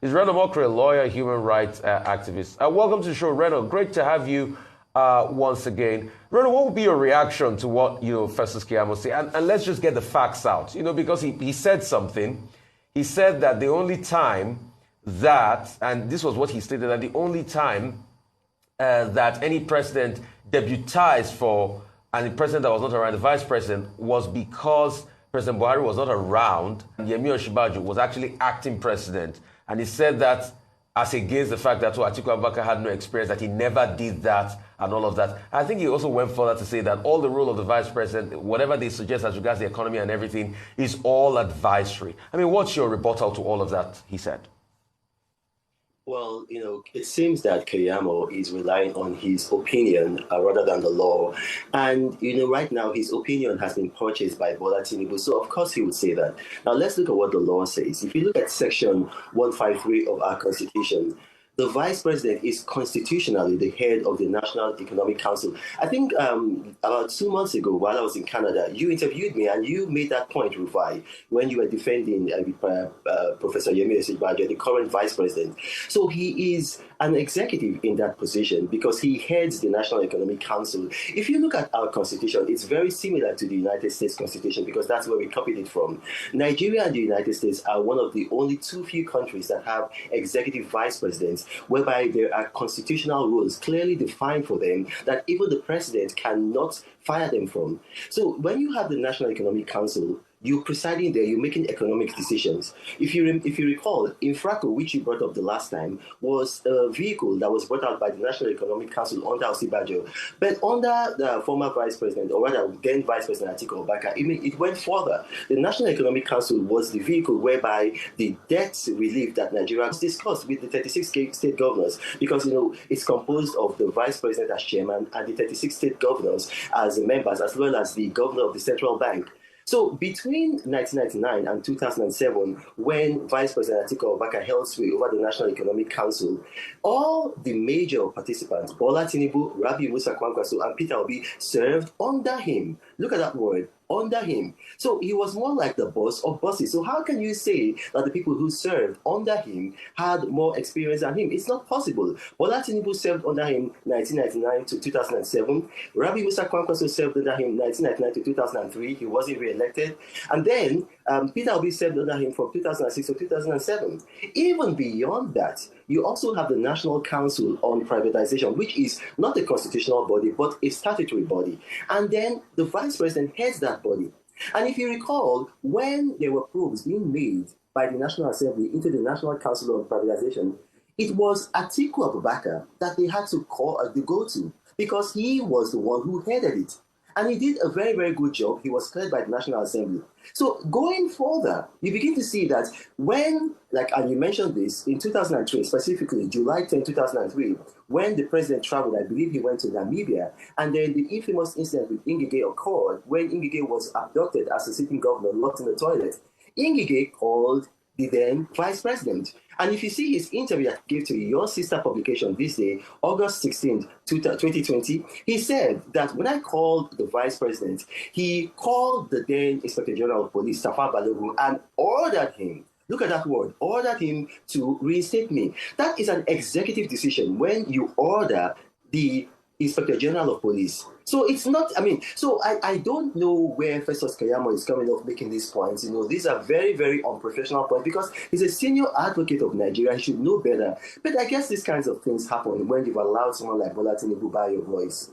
He's Reno Mokre, a lawyer, human rights activist. Welcome to the show, Reno. Great to have you once again. Reno, what would be your reaction to what Festus Keyamo said? And let's just get the facts out. Because he said something. He said that the only time that, and this was what he stated, that the only time that any president deputized for, and the president that was not around, the vice president, was because President Buhari was not around. Yemi Osinbajo was actually acting president. And he said that as against the fact that Atiku Abubakar had no experience, that he never did that and all of that. I think he also went further to say that all the role of the vice president, whatever they suggest as regards the economy and everything, is all advisory. I mean, what's your rebuttal to all of that, he said? Well, it seems that Keyamo is relying on his opinion rather than the law. And, right now his opinion has been purchased by Bola Tinubu. So, of course, he would say that. Now, let's look at what the law says. If you look at Section 153 of our Constitution, the vice president is constitutionally the head of the National Economic Council. I think about 2 months ago, while I was in Canada, you interviewed me and you made that point, Rufai, when you were defending Professor Yemi Osinbajo, the current vice president. So he is an executive in that position because he heads the National Economic Council. If you look at our Constitution, it's very similar to the United States Constitution because that's where we copied it from. Nigeria and the United States are one of the only few countries that have executive vice presidents, whereby there are constitutional rules clearly defined for them that even the president cannot fire them from. So when you have the National Economic Council, you're presiding there, you're making economic decisions. If you recall, Infraco, which you brought up the last time, was a vehicle that was brought out by the National Economic Council under Osinbajo. But under the former vice president, or rather then vice president Atiku Abubakar, it went further. The National Economic Council was the vehicle whereby the debt relief that Nigeria was discussed with the 36 state governors, because it's composed of the vice president as chairman and the 36 state governors as members, as well as the governor of the central bank. So between 1999 and 2007, when Vice President Atiku Abubakar held sway over the National Economic Council, all the major participants, Bola Tinubu, Rabi Musa Kwankwaso, and Peter Obi, served under him. Look at that word, under him. So he was more like the boss of bosses. So how can you say that the people who served under him had more experience than him? It's not possible. Bola Tinubu served under him 1999 to 2007. Rabi Musa Kwankwaso served under him 1999 to 2003. He wasn't re-elected. And then Peter Obi served under him from 2006 to 2007. Even beyond that, you also have the National Council on Privatization, which is not a constitutional body, but a statutory body. And then the vice president heads that body. And if you recall, when there were probes being made by the National Assembly into the National Council on Privatization, it was Atiku Abubakar that they had to go to, because he was the one who headed it. And he did a very, very good job. He was cleared by the National Assembly. So going further, you begin to see that when, and you mentioned this, in 2003, specifically July 10, 2003, when the president traveled, I believe he went to Namibia, and then the infamous incident with Ngige occurred when Ngige was abducted as a sitting governor, locked in the toilet. Ngige called the then vice president. And if you see his interview that he gave to your sister publication this day, August 16th, 2020, he said that when I called the vice president, he called the then Inspector General of Police, Tafa Balogun, and ordered him, look at that word, ordered him to reinstate me. That is an executive decision when you order the Inspector General of Police. So it's not, I don't know where Festus Keyamo is coming off making these points. These are very, very unprofessional points because he's a senior advocate of Nigeria. He should know better. But I guess these kinds of things happen when you've allowed someone like Bola Tinubu buy your voice.